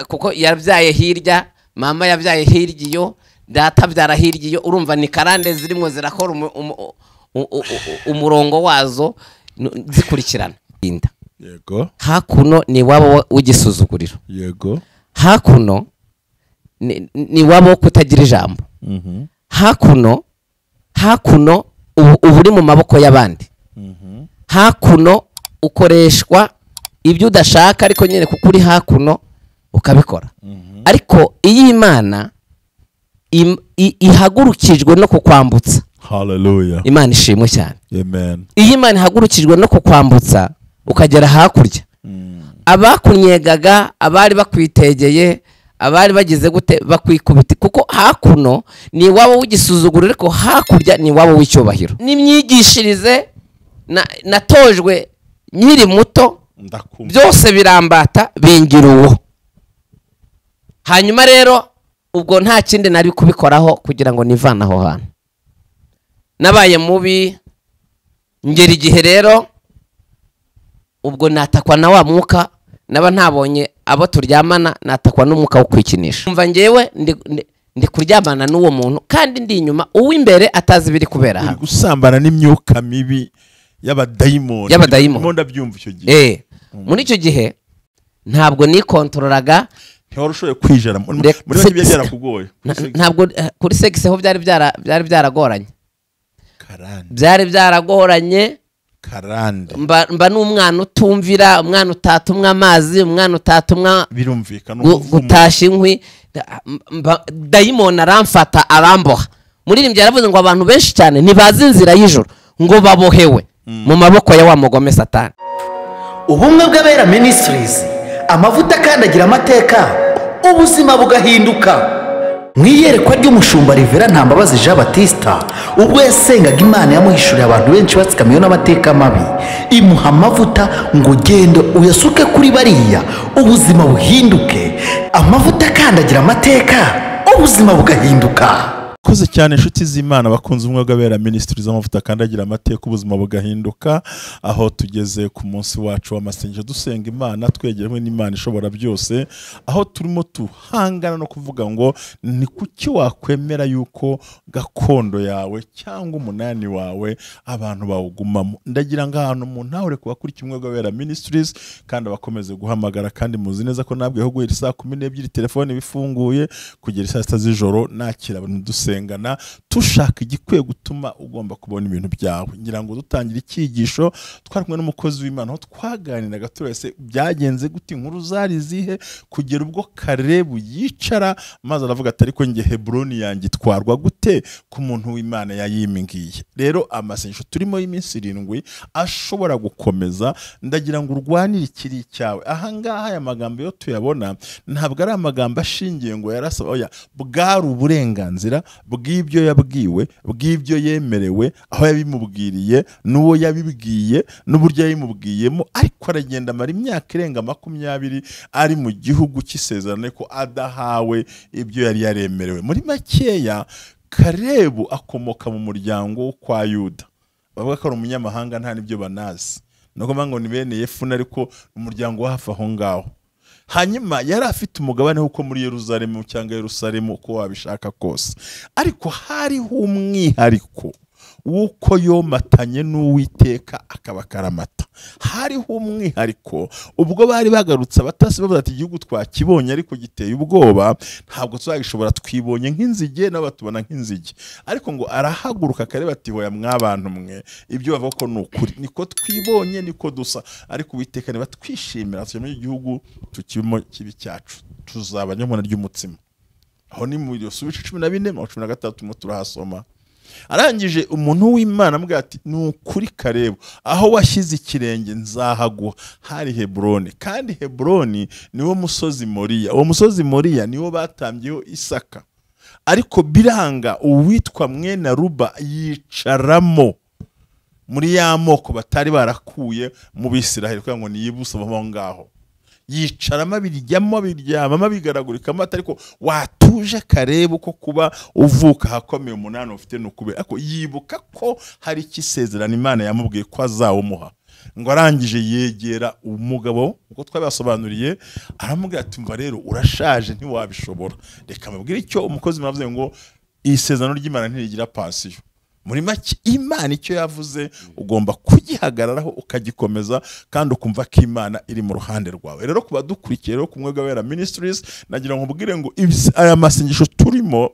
kuko yabyaye hirya, mama yabyaye hirya iyo, data byara hirya iyo, urumva ni karande zirimo zirakora umurongo wazo zikurikirana. Yego. Hakuno ni wabo w'igisuzuguriro. Yego. Hakuno ni wabo kutagira ijambo. Hakuno uri mu maboko y'abandi. Hakuno ukoreshwa ibyo udashaka ariko nyine kuko uri hakuno ukabikora. Ariko iyi Imana ihagurukijwe no kukwambutsa. Hallelujah. Imana ishimwe cyane. Amen. Iyi Imana ihagurukijwe no kukwambutsa ukagera hakurya. Abakunyegaga, abari bakwitegeye, abari bagize gute bakwikubita, kuko hakuno ni wabo w'igisuzuguro ariko hakurya ni wabo w'icyubahiro. Nimyigishirize natojwe nkiri muto byose birambata bingira uwo. Hanyuma rero ubwo nta kindi nari kubikoraho kugira ngo nivana aho hantu. Nabaye mubi ngera igihe rero ubwo natakwa na wa mwuka, naba ntabonye abo turyamana, natakwa n'umwuka wo kwikinisha. Umva ngewe ndi kuryamana n'uwo muntu kandi ndi inyuma uw'imbere atazi biri kubera hano. Gusambana n'imyuka mibi y'abadayimoni. Ndabyumva icyo gihe. Muri icyo gihe ntabwo nikontroraga. Ntiwarushoboye kwijana muri byo byarakugoye. Ntabwo kuri sex ho byari byaragoranye. Karande. Byari byaragoranye. Karande. Mba n'umwana utumvira, umwana utatumwa amazi, umwana utatumwa birumvikana gutasha inkwi. Dayimoni aramfata aramboha. Muririmbyi yaravuze ngo abantu benshi cyane ntibazi inzira y'ijoro ngo babohewe mu maboko ya wa mugome Satani. Ubumwe bw'Abera Ministries, amavuta kandagira amateka, ubuzima bugahinduka. Mwiyerekwa ry'umushumba Rivera Ntambabazi Jean Baptista ubwo yasengaga Imana yamuhishuriye abantu benshi batsikamiye n'amateka mabi, imuha amavuta ngo gendo uyasuke kuri bariya ubuzima buhinduke. Amavuta kandagira amateka, ubuzima bugahinduka. Koze cyane inshuti z'Imana bakunze ubumwe bw'Abera Ministries amavuta kandagira amateka ubuzima bugahinduka, aho tugeze ku munsi wacu w'amasengesho dusenga Imana twegerejwe n'Imana ishobora byose, aho turimo tuhangana no kuvuga ngo ni kuki wakwemera yuko gakondo yawe cyangwa umunani wawe abantu bawugumamo. Ndagira ngo ahantu umuntu ahure kuba kuri kimwe bw'Abera Ministries kandi abakomeze guhamagara, kandi muzi neza ko nabwe ho guhera saa 12 telefone bifunguye kugera saa 6 z'ijoro nakira abantu dusengana tushaka igikwiye gutuma ugomba kubona ibintu byawe. Ngira ngo dutangira icyigisho twarumwe n'umukozi w'Imana, twaganiraga turese byagenze gute, inkuru zari zihe, kugera ubwo Karebu yicara maze aravuga ati ariko nge Hebroni yanjye twarwa gute ku muntu w'Imana yayimingiye. Rero amasengesho turimo y'iminsi 7 ashobora gukomeza. Ndagira ngo urwanire ikiri cyawe. Aha ngaha aya magambo yo tuyabona ntabwo ari amagambo ashingiye ngo yarasaba, oya, bwari uburenganzira bw'ibyo yabwiwe, bw'ibyo yemerewe, aho yabimubwiriye, n'uwo yabibwiye, n'uburyo yabimubwiyemo. Ariko aragenda mara imyaka irenga 20 ari mu gihugu cy'isezerano ko adahawe ibyo yari yaremerewe. Muri makeya Karebu akomoka mu muryango wo kwa Yuda, bavuga ko ari umunyamahanga nta nibyo banazi, nuko ngo ni bene Yefuna ariko umuryango wa hafi aho ngaho. Hanyuma yari afite umugabane uko muri Yerusalemu cyangwa Yerusalemu uko wabishaka kose, ariko hariho umwihariko wuko yomatanye n'Uwiteka akaba karamata. Hariho umwihariko ubwo bari bagarutse abatasi bavuga ati igihugu twakibonye ariko giteye ubwoba, ntabwo tuzagishobora, twibonye nk'inzige n'abatubona nk'inzige. Ariko ngo arahaguruka Kareba ati hoya mwabantu mwe, ibyo bavuga ko n'ukuri, niko twibonye niko dusa, ariko Uwiteka niba twishimira tuje mu gihugu tukibimo kibi cyacu tuzaba nyamona ry'umutsima. Aho ni mu Yosuwa 14:13 mu turahasoma. Arangije umuntu w'Imana ambwira ati n'ukuri Karebu, aho washyize ikirenge nzahaguha. Hari Hebroni, kandi Hebroni niwo musozi Moriya. Uwo musozi Moriya niwo batambyeho Isaka, ariko biranga uwitwa mwene Ruba yicaramo muri ya moko batari barakuye mu Bisiraheli kugira ngo niyibusa bamo ngaho. Yicarama biryama bigaragurika amata, ariko watuje Karebu ko kuba uvuka hakomeye umunani ufite n'ukube, ariko yibuka ko hari ikisezerano Imana yamubwiye ko azawumuha. ngo arangije yegera umugabo uko twabasobanuriye aramubwira ati mva rero urashaje ntiwabishobora reka mubwire icyo umukozi mwavuze ngo isezerano ry'Imana ntirigira pasiyo muri make Imana icyo yavuze ugomba kugihagararaho ukagikomeza kandi ukumva ko Imana iri mu ruhande rwawe rero kuba dukurikiye rero kumwe gabera ministries nagira ngo mbwire ngo aya masengesho turimo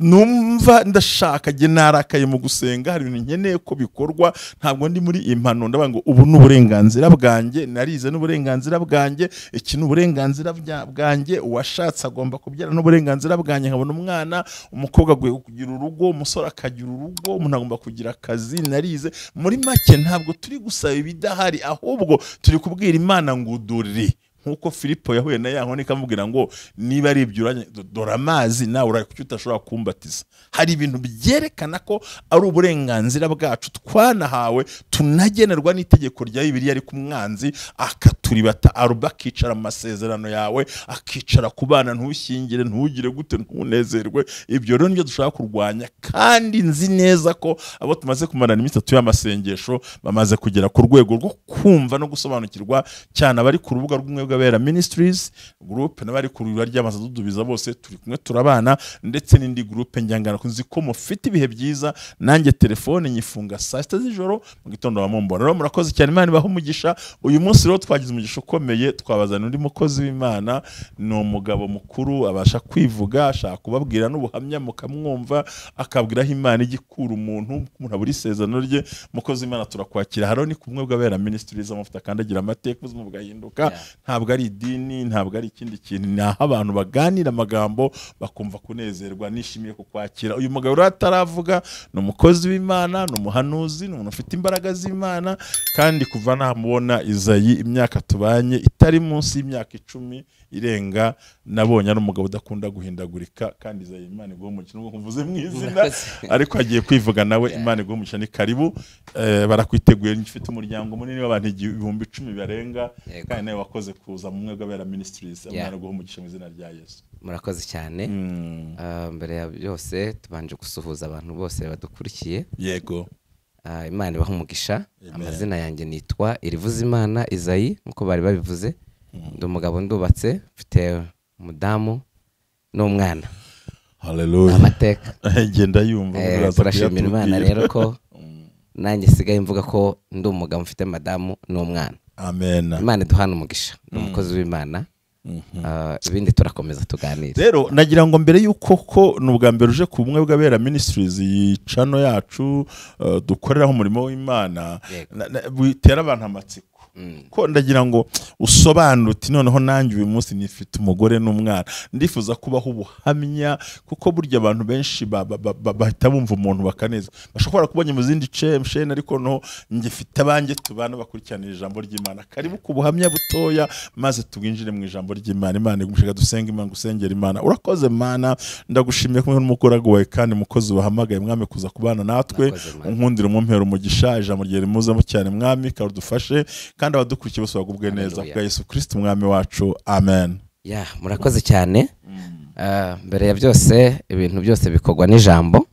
numva ndashaka je narakaye mu gusenga hari ibintu nkeneye ko bikorwa ntabwo ndi muri impano ndavuga ngo ubu n'uburenganzira bwanjye narize n'uburenganzira bwanjye iki n'uburenganzira bwanjye uwashatse agomba kubyara n'uburenganzira bwanjye nkabona umwana umukobwa agwe kugira urugo umusore akagira urugo umuntu agomba kugira akazi narize muri make ntabwo turi gusaba ibidahari ahubwo turi kubwira Imana ngo uduri nkuko Filipo yahuye na yankoni kamubwira ngo niba ari ibyuranye dora amazi nawe urakuki utashobora kumbatiza hari ibintu byerekana ko ari uburenganzira bwacu twanahawe tunagenerwa n'itegeko rya Bibiliya ari kumwanzi akaturibata aruba akicara mu masezerano yawe akicara ku bana ntushyingire ntugire gute ntunezerwe ibyo rero nibyo dushaka kurwanya kandi nzi neza ko abo tumaze kumarana iminsi 3 y'amasengesho bamaze kugera ku rwego rwo kumva no gusobanukirwa cyane abari ku rubuga rw'umwe bw'abera ministries group n'abari ku rura ry'amaza dudubiza bose turi kumwe turabana ndetse n'indi group njyangana kunzi ko mufite ibihe byiza nanjye telefone nyifunga saa 7 z'ijoro mu gitondo bamumbona rero murakoze cyane Imana ibaho umugisha uyu munsi rero twagize umugisha ukomeye twabazana undi mukozi w'Imana ni umugabo mukuru abasha kwivuga ashaka kubabwira n'ubuhamya mukamwumva akabwiraho Imana igikura umuntu aburi sezano rye mukozi w'Imana turakwakira haro ni kumwe bw'abera ministries amavuta kandagira amateka ubuzima bwahinduka ntabwo ari idini ntabwo ari ikindi kintu ni aho abantu baganira amagambo bakumva kunezerwa nishimiye kukwakira uyu mugabo rero ataravuga ni umukozi w'Imana ni umuhanuzi ni umuntu ufite imbaraga z'Imana kandi kuva namubona Isaï imyaka tubanye itari munsi y'imyaka 10 irenga nabonye ari umugabo udakunda guhindagurika kandi Isaï Imana iguhe umugisha nubwo kuvuze mu izina ariko agiye kwivuga nawe Imana iguhe umugisha ni karibu barakwiteguye ngifite umuryango munini w'abantu 10,000 barenga kandi nawe wakoze kuza mu mwe gabera ministries Imana iguhe umugisha mu izina rya Yesu murakoze cyane mbere ya byose tubanje gusuhuza abantu bose badukurikiye yego Imana ibaho umugisha amazina yanjye nitwa irivuza Imana Isaï nkuko bari babivuze ndi umugabo ndubatse mfite umudamu n'umwana haleluya amateka genda yumva turashimira Imana rero ko nanjye sigaye mvuga ko ndi umugabo mfite madamu n'umwana amen Imana duhana umugisha n'umukozi w'Imana ibindi turakomeza tuganira rero nagira ngo mbere yuko ko nubwa mbere uje ku bumwe bw'abera ministries yicano yacu dukoreraho umurimo w'Imana bitera abantu amatsiko ko ndagira ngo usobanure uti noneho nanjye uyu munsi nifite umugore n'umwana ndifuza kubaho ubuhamya kuko burya abantu benshi bahita bumva umuntu bakaneza bashobora kubonye mu zindi chain ariko no ngifite abanjye tubana bakurikiranira ijambo ry'Imana karibu ku buhamya butoya maze tubinjire mu ijambo ry'Imana Imana igumushaka dusenga Imana gusengera Imana urakoze Mana ndagushimiye kumwe n'umukorago wawe kandi mukozi wahamagaye mwami kuza kubana natwe unkundira umumpera umugisha ijambo rye rimuzamo cyane mwami karudufashe kandi abadukurikiye bose bagubwe neza bwa Yesu Kristo umwami wacu amen murakoze cyane mbere ya byose ibintu byose bikorwa n'ijambo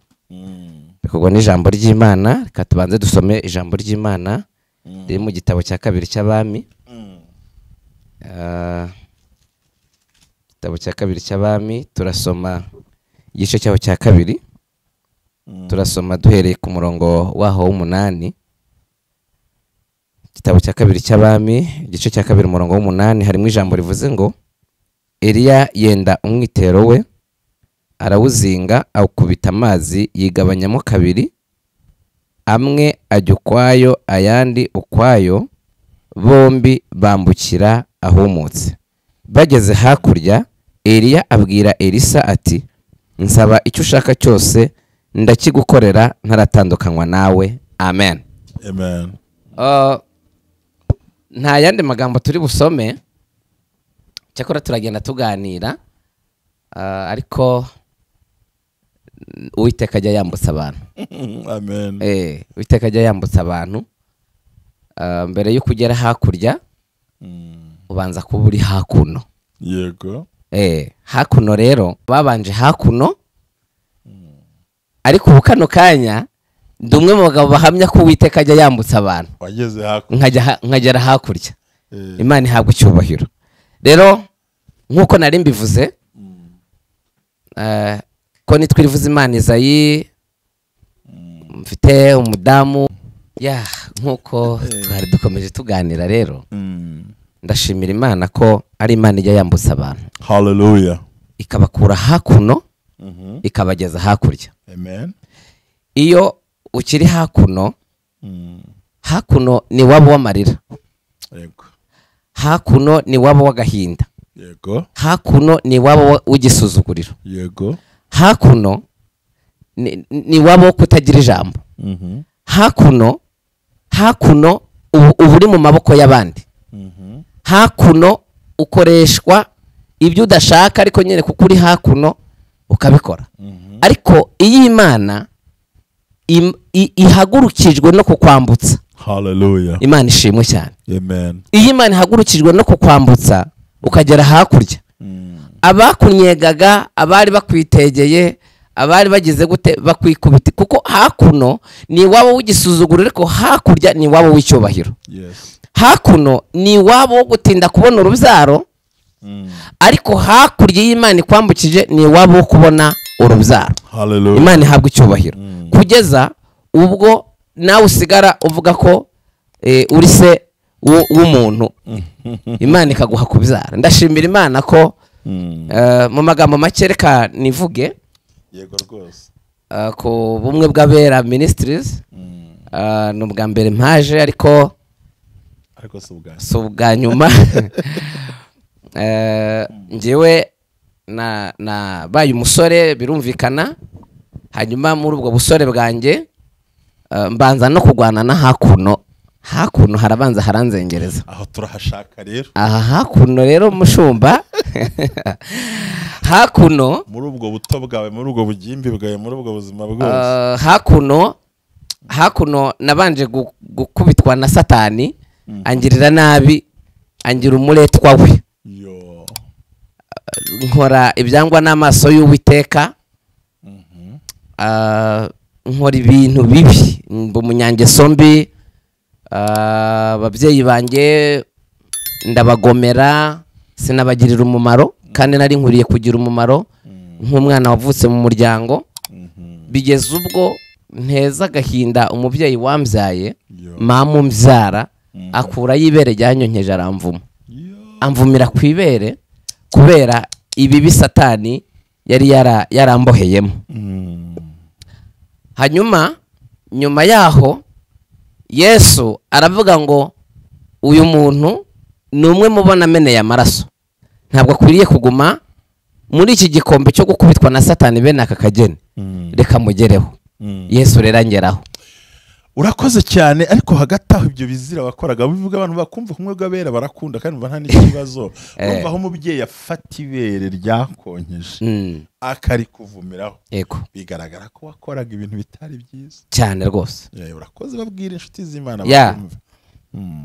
ry'Imana reka tubanze dusome ijambo ry'Imana riri mu gitabo cya 2 cy'abami igitabo cya 2 cy'abami turasoma igice cyaho cya 2 turasoma duhereye ku murongo waho w'8 igitabo cya 2 cy'abami igice cya 2 umurongo w'8 harimo ijambo rivuze ngo Eliya yenda umwitero we arawuzinga awukubita amazi yigabanyamo 2 amwe ajya ukwayo ayandi ukwayo bombi bambukira ahumutse bageze hakurya Eliya abwira Elisa ati nsaba icyo ushaka cyose ndakigukorera ntaratandukanywa nawe amen amen nta yandi magambo turi busome cyakora turagenda tuganira ariko Uwiteka ajya yambutsa abantu amen Uwiteka ajya yambutsa abantu mbere yo kugera hakurya ubanza kuba uri hakuno yego hakuno rero babanje hakuno ariko ubu kano kanya ndumwe mu bagabo bahamya ko Uwiteka ajya yambutsa abantu wageze hakurya nkagera hakurya. Eh. Imana ihabwa icyubahiro. Rero nkuko nari mbivuze ko nitwifuza Imana Isaï mfite umudamu nkuko twari dukomeje tuganira rero ndashimira Imana ko ari Imana ijya yambutsa abantu. Hallelujah. Ikabakura hakuno ikabageza hakurya. Amen. Iyo ukiri hakuno hakuno ni wabo w'amarira, Yego. hakuno ni wabo w'agahinda, Yego. hakuno ni wabo w'igisuzuguriro, Yego. hakuno ni wabo kutagira ijambo, hakuno uba uri mu maboko y'abandi, hakuno ukoreshwa ibyo udashaka ariko nyine kuko uri hakuno ukabikora. Ariko iyo Imana ihagurukijwe no kukwambutsa, Hallelujah. Imana ishimwe cyane. Amen. Iyo Imana ihagurukijwe no kukwambutsa ukagera hakurya, abakunyegaga, abari bakwitegeye, abari bagize gute bakwikubita, kuko hakuno ni wabo w'igisuzuguro ariko hakurya ni wabo w'icyubahiro. Yes. Hakuno ni wabo wo gutinda kubona urubyaro, ariko hakurya y'Imana ikwambukije ni wabo wo kubona urubyaro. Hallelujah. Imana ihabwa icyubahiro kugeza ubwo nawe usigara uvuga ko uri se w'umuntu, Imana ikaguha kubyara. Ndashimira Imana ko mu magambo make reka nivuge Yego rwose. ku bumwe bw'abera ministries, ni ubwa mbere mpaje ariko si ubwa nyuma. Njyewe nabaye umusore birumvikana, hanyuma muri ubwo busore bwanjye mbanza no kurwana na hakuno harabanza haranzengereza. Aho turahashaka rero. Aha hakuno rero mushumba hakuno muri ubwo buto bwawe, muri ubwo bugimbi bwawe, muri ubwo buzima bwose. hakuno nabanje gukubitwa na Satani, angirira nabi, angira umuretwa we. Nkora ibyangwa n'amaso y'Uwiteka, nkora ibintu bibi, umunyangeso mbi, ababyeyi banjye ndabagomera, sinabagirira umumaro kandi nari nkuriye kugira umumaro nk'umwana wavutse mu muryango. Bigeze ubwo nteza agahinda umubyeyi wambyaye, mama umbyara akura y'ibere ryanyonkeje aramvuma, amvumira ku ibere kubera ibibi Satani yari yaramboheyemo. Hanyuma nyuma yaho Yesu aravuga ngo uyu muntu ni umwe mubona ameneye amaraso, ntabwo akwiriye kuguma muri iki gikombe cyo gukubitwa na Satani bene aka kageni, reka mugereho. Yesu rero angeraho. Urakoze cyane. Ariko hagati aho ibyo bizira wakoraga bivuga abantu bakumva kumwe bw'abera barakunda kandi nta n'ikibazo. Urumva aho umubyeyi afata ibere ryakonkeje akari kuvumiraho, yego, bigaragara ko wakoraga ibintu bitari byiza cyane rwose. Urakoze babwira inshuti z'Imana bakumva.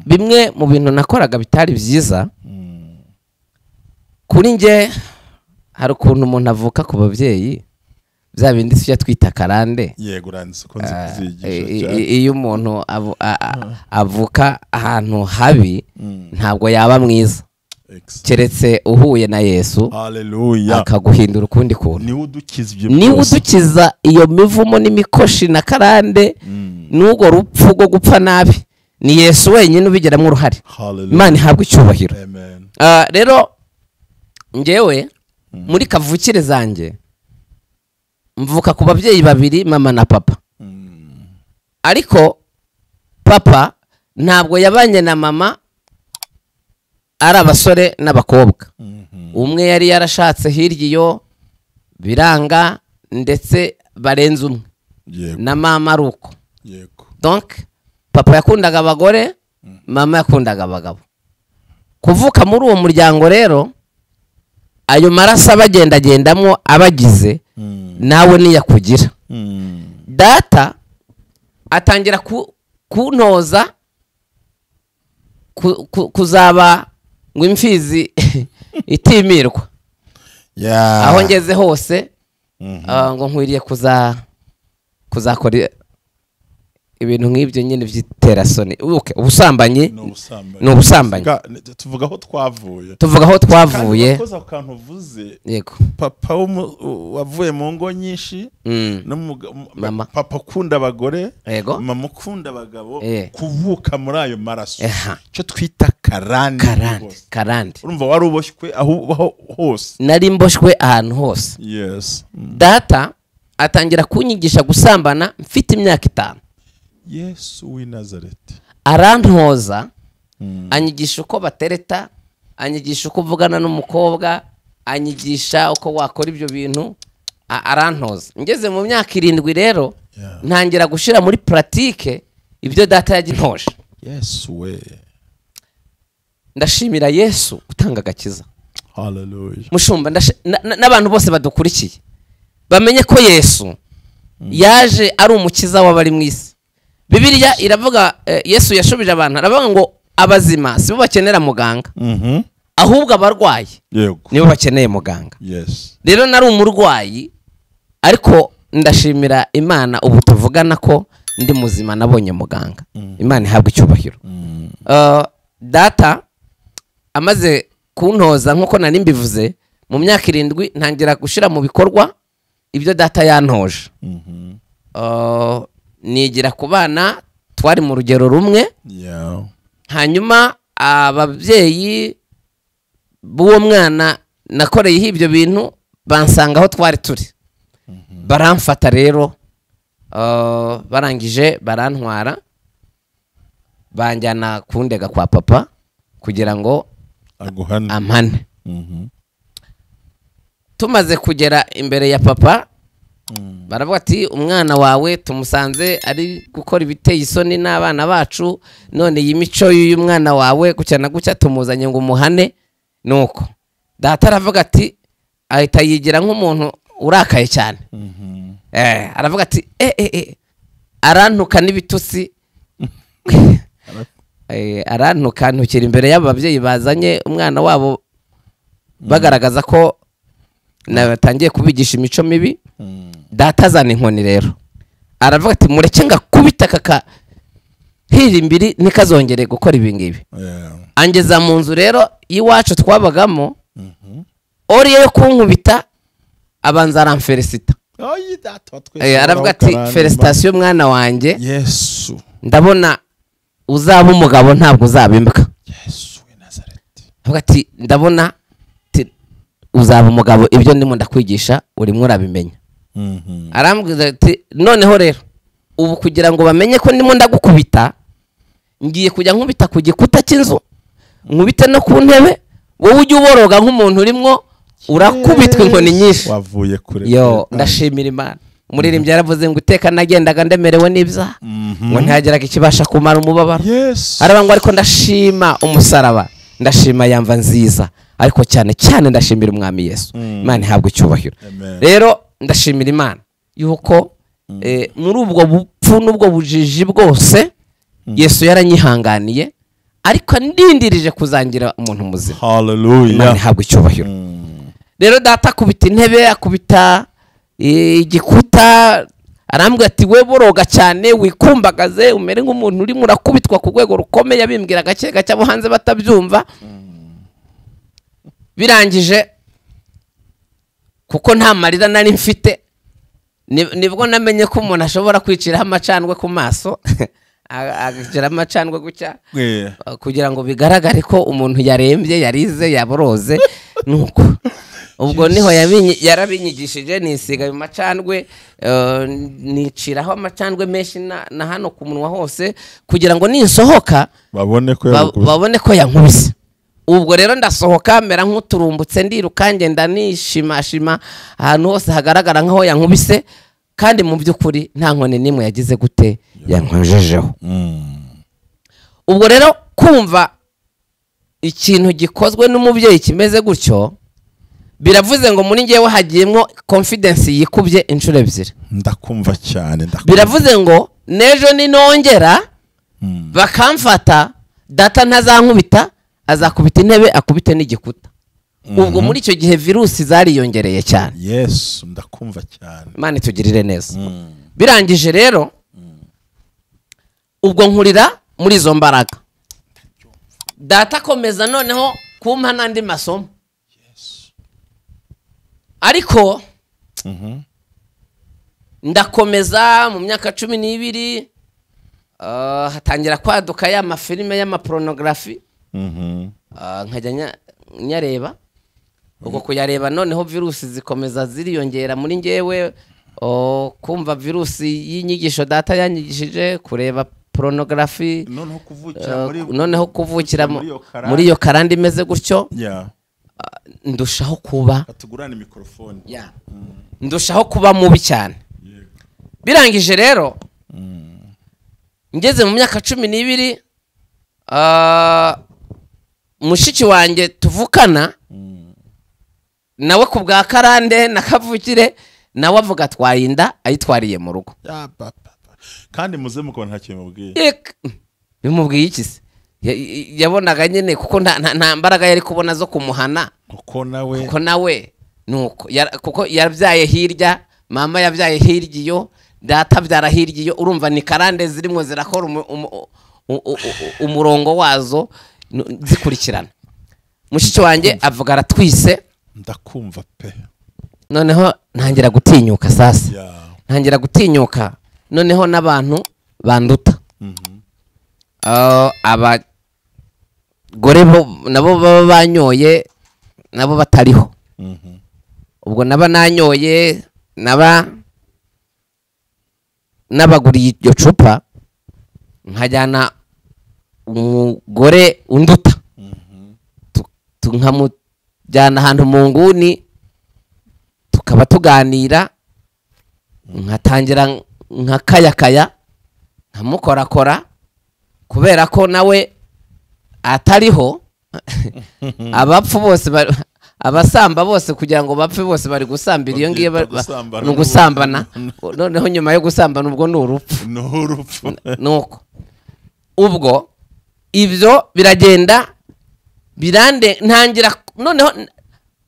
Bimwe mu bintu nakoraga bitari byiza kuri nge, hari ukuntu umuntu avuka ku babyeyi bya bindi tujya twita karande. Yego, uranditse ko nzi kuzigisha. Iyo umuntu avuka ahantu habi ntabwo yaba mwiza, keretse uhuye na Yesu. Hallelujah. Akaguhindura ukundi kuntu. Niwe udukiza iyo mivumo n'imikoshi na karande n'ubwo rupfu rwo gupfa nabi. Ni Yesu wenyine ubigiramo uruhare. Imana ihabwa icyubahiro. Rero njyewe muri kavukire zanjye mvuka ku babyeyi babiri, mama na papa. Ariko papa ntabwo yabanye na mama ari abasore n'abakobwa. Umwe yari yarashatse hirya iyo biranga ndetse barenze umwe, na mama ari uko. Donc papa yakundaga abagore, mama yakundaga abagabo. Kuvuka muri uwo muryango rero, ayo maraso abagendagendamo abagize nawe niyakugira. Data atangira kuntoza kuzaba ngo imfizi itimirwa. Aho ngeze hose ngo nkwiriye kuzakora ibintu nk'ibyo nyine by'iterasoni ubusambanyi ni ubusambanyi. tuvuga aho twavuye kandi akantu uvuze yego papa wavuye mu ngo nyinshi papa ukunda abagore mama ukunda abagabo kuvuka muri ayo maraso cyo twita karande urumva wari uboshywe aho hose. nari mboshywe ahantu hose. Yes. Data atangira kunyigisha gusambana mfite imyaka 5. Yesu w'i Nazareti arantoza anyigisha uko batereta, anyigisha uko uvugana n'umukobwa, anyigisha uko wakora ibyo bintu, arantoza. Ngeze mu myaka 7 rero ntangira gushira muri pratique ibyo data yagintoje. Yesu we, ndashimira Yesu utanga agakiza. Hallelujah. Mushumba n'abantu bose badukurikiye bamenye ko Yesu yaje ari umukiza w'abari mu isi. Bibiliya iravuga Yesu yashubije abantu aravuga ngo abazima sibo bakenera muganga, ahubwo abarwayi nibo bakeneye muganga. Yes. Rero nari umurwayi ariko ndashimira Imana ubu tuvugana ko ndi muzima nabonye muganga. Imana ihabwa icyubahiro. Data amaze kuntoza nkuko nari mbivuze mu myaka 7 ntangira gushira mu bikorwa ibyo data yantoje. Nigira ku bana twari mu rugero rumwe. Hanyuma ababyeyi b'uwo mwana nakoreyeho ibyo bintu bansanga aho twari turi, baramfata rero barangije barantwara banjyana kundega kwa papa kugira ngo ampane. Tumaze kugera imbere ya papa baravuga ati umwana wawe tumusanze ari gukora ibiteye isoni n'abana bacu, none iyi mico y'uyu mwana wawe gucyana gucya tumuzanye ngo umuhane. Nuko data aravuga ati ahita yigira nk'umuntu urakaye cyane. Aravuga ati arantuka n'ibitusi arantuka ntukira imbere y'ababyeyi bazanye umwana wabo bagaragaza ko natangiye kubigisha imico mibi. Data azana inkoni rero aravuga ati mureke ngakubita kaka hirimbiri nikazongere gukora ibi ngibi. Angeza mu nzu rero iwacu twabagamo, oriye yo kunkubita abanza aramfelicita. Aravuga ati felicitation mwana wanjye, Yesu ndabona uzaba umugabo ntabwo uzaba imbwa. Yesu w'i Nazareti aravuga ati ndabona uzaba umugabo, ibyo ndimo ndakwigisha urimo urabimenya. Arambwira ati noneho rero ubu kugira ngo bamenye ko ndimo ndagukubita ngiye kujya nkubita ku gikuta cy'inzu, nkubite no ku ntebe, wowe ujye uboroga nk'umuntu urimo urakubitwa inkoni nyinshi. Wavuye kure. Yo ndashimira Imana. Umuririmbyi yaravuze ngo iteka nagendaga ndemerewe n'ibyaha ngo ntihageraga ikibasha kumara umubabaro. Aravuga ngo ariko ndashima umusaraba, ndashima yamva nziza, ariko cyane cyane ndashimira umwami Yesu. Imana ihabwa icyubahiro. Rero ndashimira Imana yuko muri ubwo bupfu n'ubwo bujiji bwose Yesu yaranyihanganiye, ariko ndindirije kuzangira umuntu muzima. Hallelujah. Imana ihabwa icyubahiro. Rero data akubita intebe, akubita igikuta, arambwira ati we boroga cyane wikumbagaze umere nk'umuntu uri murakubitwa ku rwego rukomeye. Abimbwira gake gake abo hanze batabyumva. Birangije kuko nta marira nari mfite, nibwo namenye ko umuntu ashobora kwiciraho amacandwe ku maso agacira amacandwe gutya kugira ngo bigaragare ko umuntu yarembye, yarize, yaboroze. Nuko ubwo niho yarabinyigishije, nisiga ayo macandwe, niciraho amacandwe menshi na hano ku munwa hose kugira ngo ninsohoka babone ko yankubise. Ubwo rero ndasohoka mera nk'uturumbutse ndiruka ngenda nishimashima ahantu hose hagaragara nkaho yankubise, kandi mu by'ukuri nta nkoni nimwe yagize gute yankojejeho. Ubwo rero kumva ikintu gikozwe n'umubyeyi kimeze gutyo biravuze ngo muri ngewe hagiyemo confidence yikubye inshuro 2. Ndakumva cyane. Biravuze ngo nejo ninongera bakamfata data ntazankubita, azakubita intebe akubite n'igikuta. Ubwo muri icyo gihe virusi zariyongereye cyane. Yesu ndakumva cyane. Imana itugirire neza. Birangije rero ubwo nkurira muri izo mbaraga. Data akomeza noneho kumpa n'andi masomo, ariko ndakomeza mu myaka 12 hatangira kwaduka ya mafilime y'amapornography, nkajya nyareba. Ubwo kuyareba noneho virusi zikomeza ziriyongera muri ngewe, kumva virusi y'inyigisho data yanyigishije, kureba pornography, noneho kuvukira muri iyo karande imeze gutyo. Ndushaho kuba ndushaho kuba mubi cyane. Birangije rero ngeze mu myaka 12, mushiki wanjye tuvukana nawe ku bwa karande nakavukire, nawe avuga twayinda ayitwariye mu rugo. kandi muze mukora nta kintu mubwiye. Bimubwiye iki se? Yabonaga nyine kuko nta mbaraga yari kubona zo kumuhana, kuko nawe nuko kuko yabyaye hirya, mama yabyaye hirya iyo, data byara hirya iyo. Urumva ni karande zirimo zirakora umurongo wazo zikurikirana. Mushiki wanjye avuga aratwise, ndakumva pe. Noneho ntangira gutinyuka sasa, ntangira gutinyuka noneho n'abantu banduta. Abagore nabo baba banyoye, nabo batariho. Ubwo naba nanyoye, nabaguriye iryo cupa, nkajyana umugore unduta, nkamujyana ahantu mu nguni, tukaba tuganira, nkatangira nkakayakaya, nkamukorakora, kubera ko nawe atariho. Abapfu bose abasamba bose kugira ngo bapfe bose bari gusambira iyo ngiye no gusambana. Noneho nyuma yo gusambana ubwo ni urupfu. Nuko ubwo ibyo biragenda birande, ntangira noneho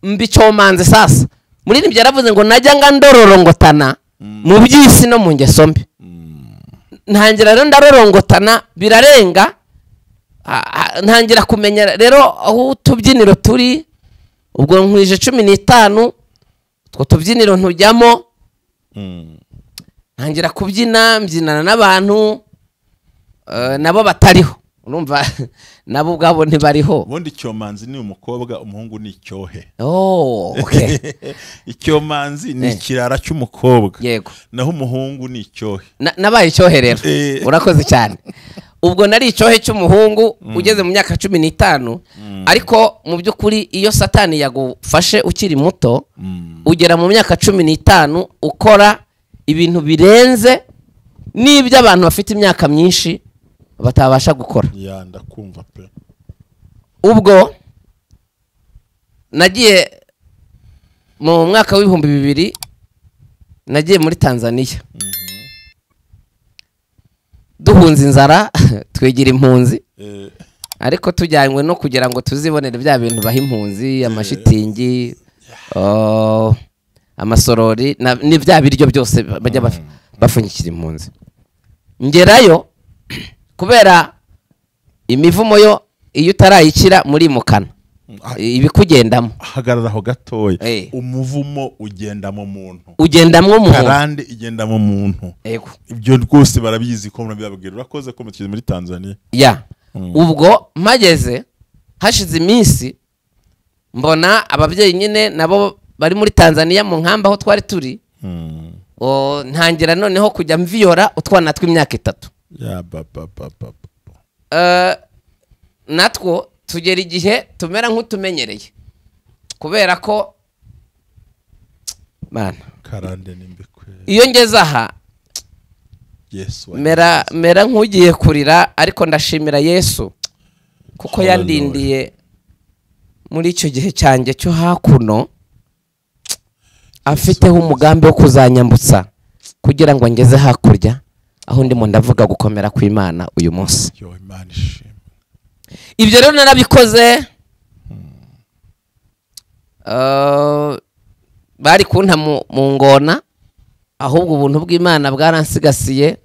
mbicomanze sasa. Muri nibyo yaravuze ngo najya ngandororongotana mu byisi no mu ngeso mbi. Ntangira rero ndarorongotana birarenga, ntangira kumenya rero aho utubyiniro turi. Ubwo nkwije 15, two tubyiniro ntujyamo. Ntangira kubyina, mbyinana n'abantu nabo batariho. Urumva nabo ubwabo ntibariho. Ubundi icyomanzi ni umukobwa, umuhungu ni icyohe. Okay. Icyomanzi ni ikirara cy'umukobwa, yego, naho umuhungu ni icyohe. Nabaye icyohe rero. Urakoze cyane. Ubwo nari icyohe cy'umuhungu ugeze mu myaka 15, ariko mu by'ukuri iyo Satani yagufashe ukiri muto, ugera mu myaka 15 ukora ibintu birenze n'ibyo abantu bafite imyaka myinshi batabasha gukora. Ndakumva pe. Ubwo nagiye mu mwaka w'2000, nagiye muri Tanzania. Duhunze inzara, twegera impunzi, ariko tujyanywe no kugira ngo tuzibonere bya bintu baha impunzi, amashitingi, amasorori ni bya biryo byose bajya bafunyikira impunzi. Ngerayo kubera imivumo yo iyo utarayikira muri mukana ibikugendamo. Hagararaho gatoya. Umuvumo ugenda mu muntu, Karande igenda mu muntu. Yego, ibyo rwose barabizi ko murabibabwira. Urakoze ko mutize muri Tanzania. Ubwo mageze hashize iminsi, mbona ababyeyi nyine nabo bari muri Tanzania mu nkamba aho twari turi. Ntangira noneho kujya mviyora utwana tw'imyaka 3. Natwo tugera igihe tumera nk'utumenyereye, kubera ko bana Karande nimbikwe. Iyo ngeze aha Yesu mera nk'ugiye kurira, ariko ndashimira Yesu kuko yandindiye muri icyo gihe cyanjye cyo hakuno, afiteho umugambi wo kuzanyambutsa kugira ngo ngeze hakurya aho ndimo ndavuga gukomera kw'Imana uyu munsi. Ibyo rero narabikoze. Bari kunta mu ngona, ahubwo ubuntu bw'Imana bwaransigasiye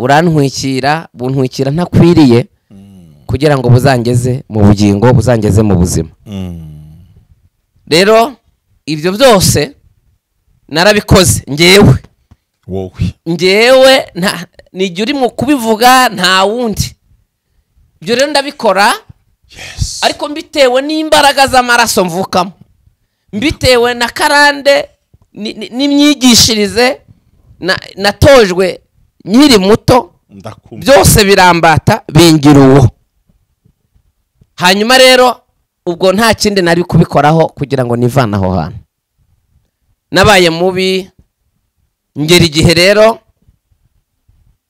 burantwikira buntwikira ntakwiriye kugira ngo buzangeze mu bugingo buzangeze mu buzima. Rero ibyo byose narabikoze ngewe nijye uri mu kubivuga nta wundi. Ibyo rero ndabikora ariko mbitewe n'imbaraga z'amaraso mvukamo, mbitewe na Karande n'imyigishirize natojwe nkiri muto, byose birambata bingira uwo. Hanyuma rero ubwo nta kindi nari kubikoraho kugira ngo nivane aho hantu. Nabaye mubi ngera igihe rero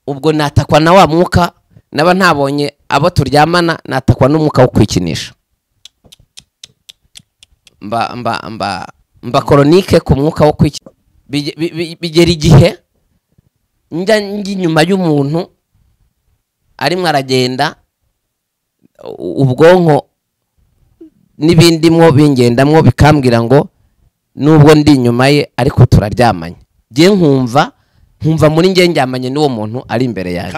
ubwo natakwa na wa mwuka, naba ntabonye abo turyamana, natakwa n'umwuka wo kwikinisha. Mba koronike ku mwuka wo kwikinisha. Bigera igihe njya inyuma y'umuntu arimo aragenda, ubwonko n'ibindi mwo bingendamwo bikambwira ngo nubwo ndi inyuma ye ariko turaryamanye. Ngiye nkumva muri ngiye njyamanye n'uwo muntu ari imbere yanjye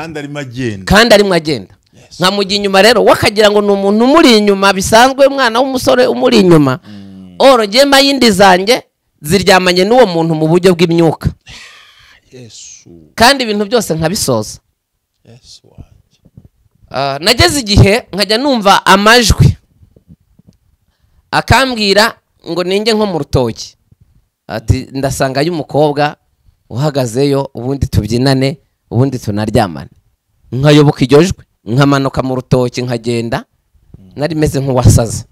kandi arimo agenda. Nkamujya inyuma rero wakagira ngo ni umuntu umuri inyuma bisanzwe, umwana w'umusore umuri inyuma. Oro ngiye mayindi zanjye ziryamanye n'uwo muntu mu buryo bw'imyuka. Kandi ibintu byose nkabisoza. Nageze igihe nkajya numva amajwi akambwira ngo ninjye nko mu rutoki, ati ndasanga y'umukobwa uhagazeyo, ubundi tubyinane, ubundi tunaryamane. Nkayoboka iryo jwi, nkamanuka mu rutoki nkagenda, nari meze nk'uwasaze.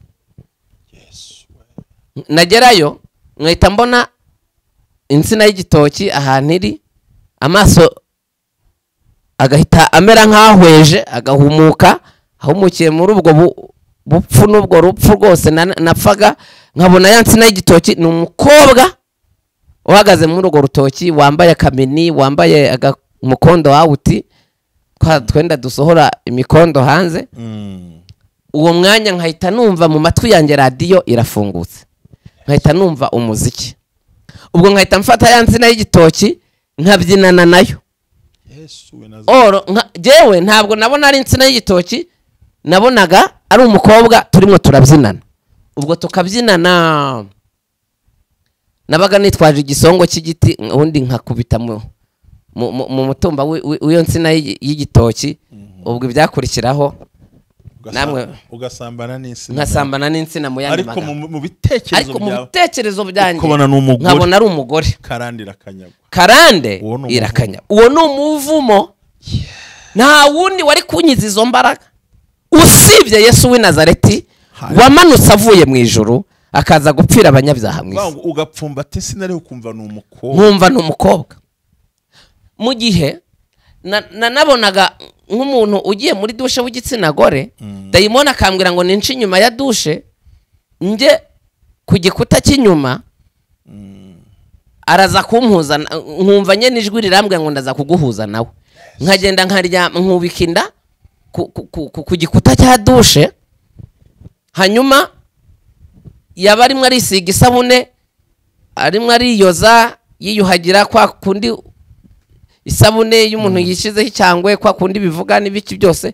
Nagerayo nkahita mbona insina y'igitoki ahantu iri, amaso agahita amera nk'ahweje, agahumuka, ahumukiye muri ubwo bupfu n'ubwo rupfu rwose napfaga. Nkabona ya nsina y'igitoki ni umukobwa uhagaze muri urwo rutoki, wambaye akamini, wambaye umukondo wawuti, twenda dusohora imikondo hanze. Uwo mwanya nkahita numva mu matwi yanjye radiyo irafungutse, nkahita numva umuziki. Ubwo nkahita mfata ya nsina y'igitoki nkabyinana nayo. Jewe ntabwo nabona ari insina y'igitoki, nabonaga ari umukobwa turimo turabyinana. Ubwo tukabyinana, nabaga nitwaje igisongo cy'igiti, ubundi nkakubita mu mutumba w'iyo nsina y'igitoki. Ubwo ibyakurikiraho namwe ugasambana n'insina, nkasambana n'insina mu yandi magambo. Ariko mu bitekerezo byanjye nkabona ari umugore. Karande irakanyagwa. Uwo ni umuvumo. Nta wundi wari kunyiza izo mbaraga usibye Yesu w'i Nazareti, wamanutse avuye mu ijuru akaza gupfira abanyabyaha mu isi. Ugapfumbata insina rero ukumva ni umukobwa. Nkumva ni umukobwa. Mu gihe nabonaga nk'umuntu ugiye muri dushe w'igitsina gore, dayimoni akambwira ngo nince inyuma ya dushe, nje ku gikuta cy'inyuma, araza kumpuza, nkumva nye n'ijwi rirambwira ngo ndaza kuguhuza nawe. Nkagenda nkaryama nkubika inda ku gikuta cya dushe. Hanyuma yaba arimo arisiga isabune, arimo ariyoza, yiyuhagira kwa kundi isabune y'umuntu yishizeho icyangwe, kwa kundi bivuga n'ibiki byose.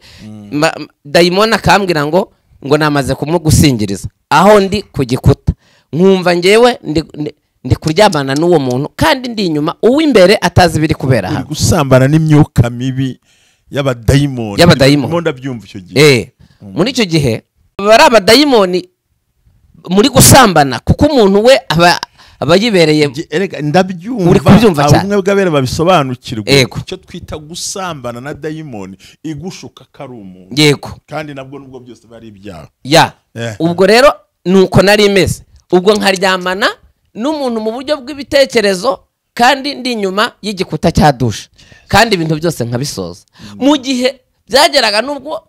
Dayimoni akambwira ngo namaze kumugusingiriza. Aho ndi ku gikuta nkumva ngewe ndi kuryamana n'uwo muntu kandi ndi inyuma, uw'imbere atazi biri kubera hano. Gusambana n'imyuka mibi y'abadayimoni. Ndabyumva icyo gihe. Muri icyo gihe bari abadayimoni muri gusambana, kuko umuntu we aba yibereye. Ndabyumva abumwe bw'abera babisobanukirwa icyo twita gusambana na dayimoni igushuka kari umuntu. Yego. Kandi nabwo nubwo byose bari ibyaha. Ubwo rero nuko nari imeze. Ubwo nkaryamana n'umuntu mu buryo bw'ibitekerezo kandi ndi inyuma y'igikuta cya dushe, kandi ibintu byose nkabisoza. Mu gihe byageraga nubwo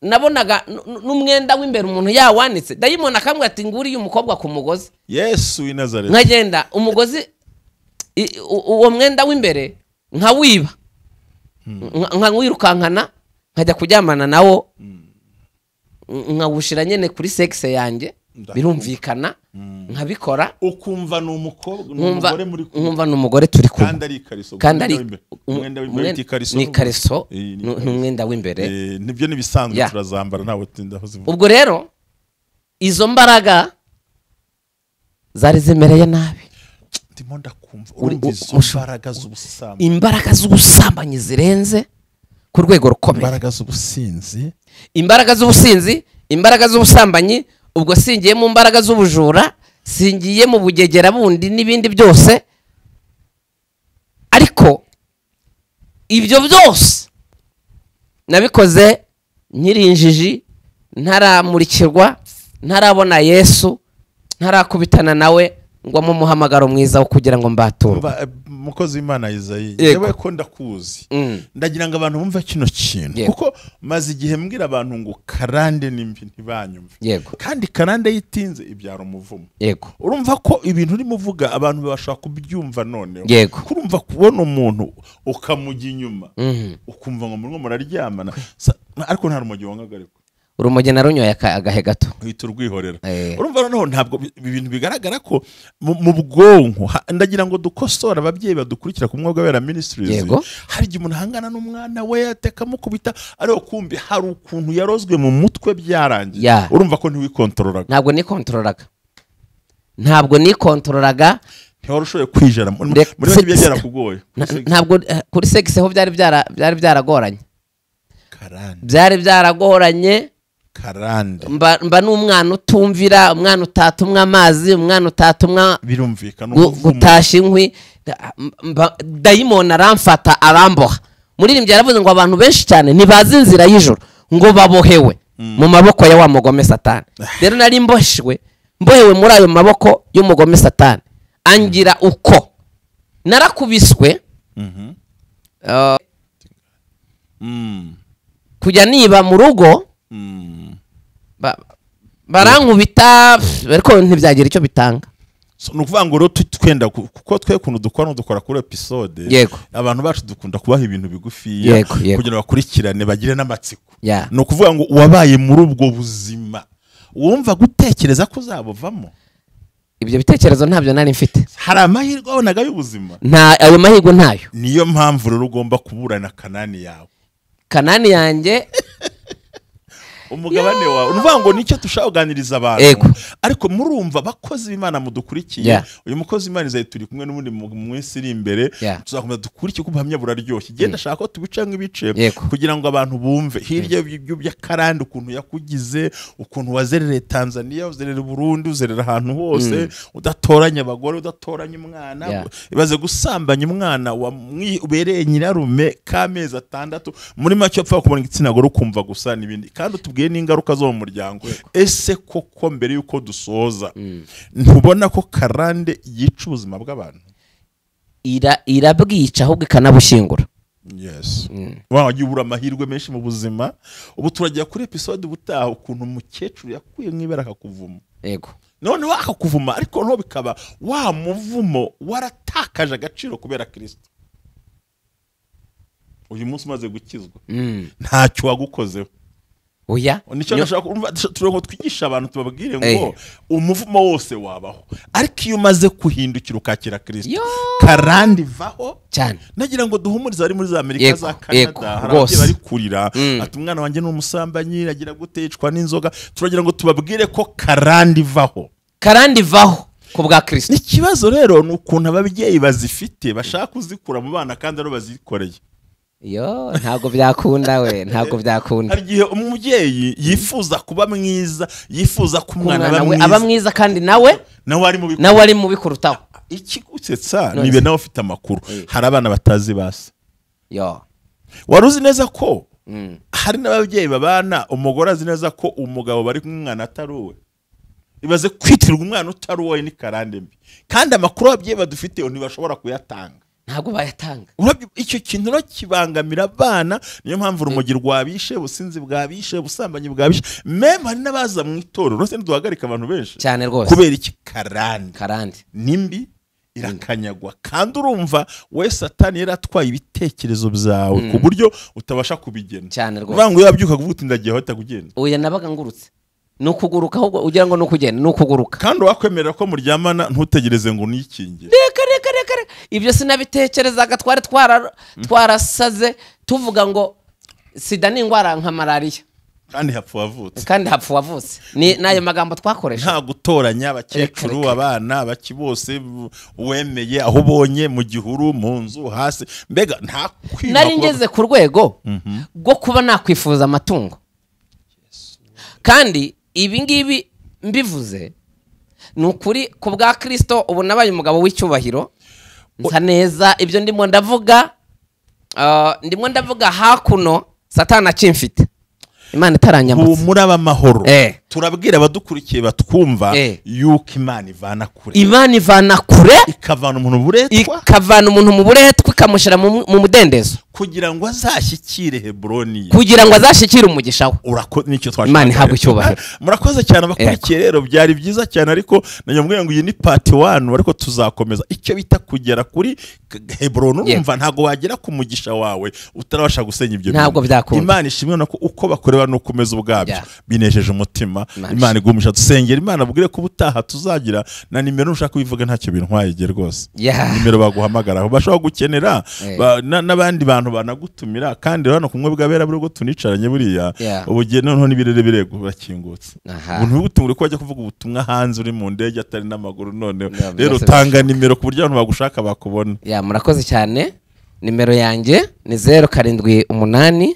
nabonaga n'umwenda w'imbere umuntu yawanitse, dayimoni akambwira ati nguriye umukobwa ku mugozi. Yesu w'i Nazareti. Nkagenda umugozi, uwo mwenda w'imbere nkawiba, nkawirukankana, nkajya kuryamana nawo, nkawushira nyene kuri sexe yanjye. birumvikana nkabikora ukumva ni umugore muri kumwe nkumva ni umugore turi kumwe kandi ari ikariso kandi ari umwenda w'imbere ni ikariso n'umwenda w'imbere nibyo nibisanzwe turazambara ntawe tindaho zivuga. ubwo rero izo mbaraga zari zimereye nabi ndimo ndakumva urumva izo mbaraga z'ubusambanyi, imbaraga z'ubusambanyi zirenze ku rwego rukomeye, imbaraga z'ubusinzi, imbaraga z'ubusinzi, imbaraga z'ubusambanyi, ubwo singiye mu mbaraga z'ubujura, singiye mu bugegera bundi n'ibindi byose. Ariko ibyo byose nabikoze nkiri injiji, ntaramurikirwa, ntarabona Yesu, ntarakubitana nawe ngo mu muhamagaro mwiza wo kugira ngo mbature. Mukozi w'Imana Isaï, yewe ko ndakuzi, ndagira ngo abantu bumva kino kintu kuko maze igihe mbwira abantu ngo karande nimbi ntibanyumve, kandi karande yitinze ibyara umuvumo. Urumva ko ibintu urimo uvuga abantu bashaka kubyumva noneho, kurumva kubona umuntu ukamujya inyuma ukumva ngo murimo muraryamana ariko nta rumogi wangaga, ariko urumogi narunyoye agahe gato uhita urwihorera. Urumva noneho ntabwo ibintu bigaragara ko mu bwonko. Ndagira ngo dukosora ababyeyi badukurikira ku mwuga wera ministries, hari igihe umuntu ahangana n'umwana we atekamukubita ariko kumbi hari ukuntu yarozwe mu mutwe byarangiye. Urumva ko ntiwikontorolaga? Ntabwo nikontorolaga ntiwarushoboye kwijana muri make byarakugoye. Ntabwo kuri sex ho byari byaragoranye, byari byaragoranye. Karande mba n'umwana utumvira, umwana utatumwa amazi, umwana utatumwa birumvikana gutasha inkwi, dayimoni aramfata aramboha. Muririmbyi yaravuze ngo abantu benshi cyane ntibazi inzira y'ijoro ngo babohewe mu maboko ya wa mugome Satani. Rero nari mbohewe muri ayo maboko y'umugome Satani, angira uko narakubiswe kujya niba mu rugo, barankubita ariko ntibyagira icyo bitanga. ni ukuvuga ngo rero twenda kuko twe kuntu dukora kuri episode, abantu bacu dukunda kubaha ibintu bigufiya kugira bakurikirane bagire n'amatsiko. Ni ukuvuga ngo wabaye muri ubwo buzima wumva gutekereza ko uzabuvamo. Ibyo bitekerezo ntabyo nari mfite. Hari amahirwe wabonaga y'ubuzima? Ayo mahirwe ntayo. Niyo mpamvu rero ugomba kuburana Kanani yawe. Kanani yanjye umugabane wawe. Unuvuga ngo nicyo tushaka kuganiriza abantu. Ariko murumva bakozi b'Imana mudukurikiye, uyu mukozi w'Imana Isaï turi kumwe n'ubundi mu mwese iri imbere, tuzakomeza dukurikiye ko ubuhamya buraryoshye. Genda shaka ko tubica nk'ibice kugira ngo abantu bumve hirya y'ibyo Karande ukuntu yakugize, ukuntu wazerere Tanzania, uzerere Burundi, uzerera ahantu hose, udatoranya abagore, udatoranya umwana, ibaze gusambanya umwana ubereye nyirarume k'amezi 6 muri make upfa kubona igitsina gore ukumva gusa n'ibindi, kandi n'ingaruka zo mu muryango. Ese koko mbere yuko dusoza ntubona ko Karande yica ubuzima bw'abantu? Irabwica ahubwo ikanabushingura. Wagiye ubura amahirwe menshi mu buzima. Ubu turagiye kuri episode ubutaha ukuntu umukecuru yakuye mw'ibere akakuvuma. None wakakuvuma ariko no bikaba wa muvumo waratakaje agaciro kubera Kristo. Uyu munsi umaze gukizwa ntacyo wagukozeho. Oya, nicyo nashaka kumva turongo twigisha abantu tubabwire ngo umuvumo wose wabaho, ariko iyo umaze kuhindukira ukakira Kristo Karande vaho cyane. Nagira ngo duhumurize ari muri za Amerika za Canada, harabye bari kurira ati umwana wanjye ni umusambanyi nagira gutecwa n'inzoga. Turagira ngo tubabwire ko Karande vaho, Karande vaho ku bwa Kristo. Ikibazo rero ni ukuntu ababyeyi bazifite bashaka kuzikura mu bana kandi ari bazikoreye. Ntabwo byakunda we, ntabwo byakunda. Hari igihe umubyeyi yifuza kuba mwiza, yifuza ko umwana aba mwiza kandi nawe ari mu bikurutaho. Ikigusetsa nibe nawe ufite amakuru. Hari abana batazi base. Waruzi neza ko hari n'ababyeyi babana umugore azi neza ko umugabo bari kumwana atari uwe. Ibaze kwitirwa umwana utari uwe ni Karande mbi, kandi amakuru ababyeyi badufite ntibashobora kuyatanga. Ntabwo bayatanga. Icyo kintu no kibangamira abana. Niyo mpamvu urumogi rwabishe, ubusinzi bwabishe, ubusambanyi bwabishe. Meme hari n'abaza mu itorero rose ntiduhagarika abantu benshi cyane rwose kubera iki Karande nimbi irakanyagwa. Kandi urumva we Satani yaratwaye ibitekerezo byawe ku buryo utabasha kubigena cyane rwose. Uvuga ngo yabyuka kuvuga uti ndagiye aho atagugenda. Oya, nabaga ngurutse nukuguruka ahubwo ugira ngo nukugenda nukuguruka kandi wakwemerera ko muryamana ntutegereze ngo unikingire. reka ibyo sinabitekerezaga twarasaze tuvuga ngo sida ni indwara nka malaria kandi hapfu wavutse ni nayo magambo twakoresha nta gutoranya abakecuru abana baki bose wemeye aho ubonye mu gihuru mu nzu hasi mbega nta kwiba nari ngeze ku rwego rwo kuba nakwifuza amatungo kandi ibi ngibi mbivuze ni ukuri ku bwa Kristo ubu nabaye umugabo w'icyubahiro nsa neza ibyo ndimo ndavuga hakuno Satani akimfite Imana itaranyambutse muraba amahoro turabwira abadukurikiye batwumva yuko Imana ivana kure ikavana umuntu mu buretwa ikamushyira mu mudendezo kugira ngo azashyikire Hebroni kugira ngo azashyikire umugisha we nicyo twashaka Imana ihabwe icyubahiro. Murakoze cyane abakurikiye rero byari byiza cyane ariko nanyamubwiye ngo iyi ni part 1 ariko tuzakomeza icyo bita kugera kuri Hebroni urumva ntago wagera ku mugisha wawe utarabasha gusenya ibyo ntabwo byakunda. Imana ishimwe nako uko bakoreba no kumeza ubwabyo binejeje umutima. Imana igumisha dusengera Imana bugire ko ubutaha tuzagira na nimero ushaka kubivuga ntacyo bintwaye igihe rwose nimero baguhamagara bashobora gukenera n'abandi bantu banagutumira kandi hano kumwe bwabera buri tunicaranye buriya ubugiye noneho nibirere birego bakingutse ubuntu butungure ko bajya kuvuga ubutumwa hanze uri mu ndege atari n'amaguru none rero tanga nimero ku buryo abantu bagushaka bakubona. Murakoze cyane nimero yanjye ni 078 17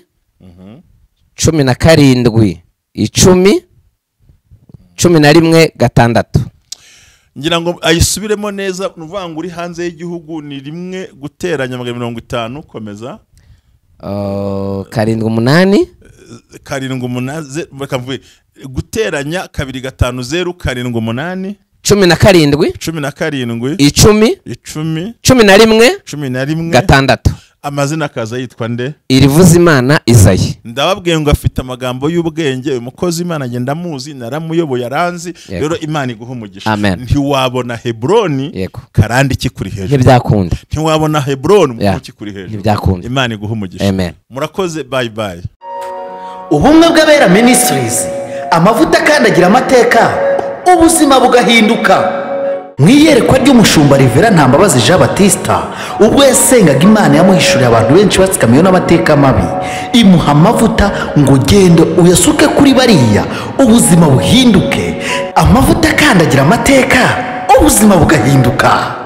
10 11 6 ngira ngo ayisubiremo neza nuvuga ngo uri hanze y'igihugu ni rimwe guteranya 50 komeza 78 bakavuye guteranya 250 078 17 10 11 6 amazina akaza yitwa nde irivuza Imana Isaï. Ndababwiye ngo afite amagambo y'ubwenge umukozi Imana agenda muzi naramuyoboye aranzi rero Imana iguhe umugisha. Ntiwabona Hebroni Karande kikuri hejuru ntibyakunda ntiwabona Hebroni mu kikuri hejuru ntibyakunda. Imana iguhe umugisha. Murakoze bye. Ubumwe bw'abera Ministries amavuta akandagira amateka ubuzima bugahinduka. Mwiyerekwa ry'umushumba Rivera Ntambabazi Jean Baptiste ubwo yasengaga Imana yamuhishuriye abantu benshi batsikamiye n'amateka mabi imuha amavuta ngo gendo uyasuke kuri bariya ubuzima buhinduke. Amavuta akandagira amateka ubuzima bugahinduka.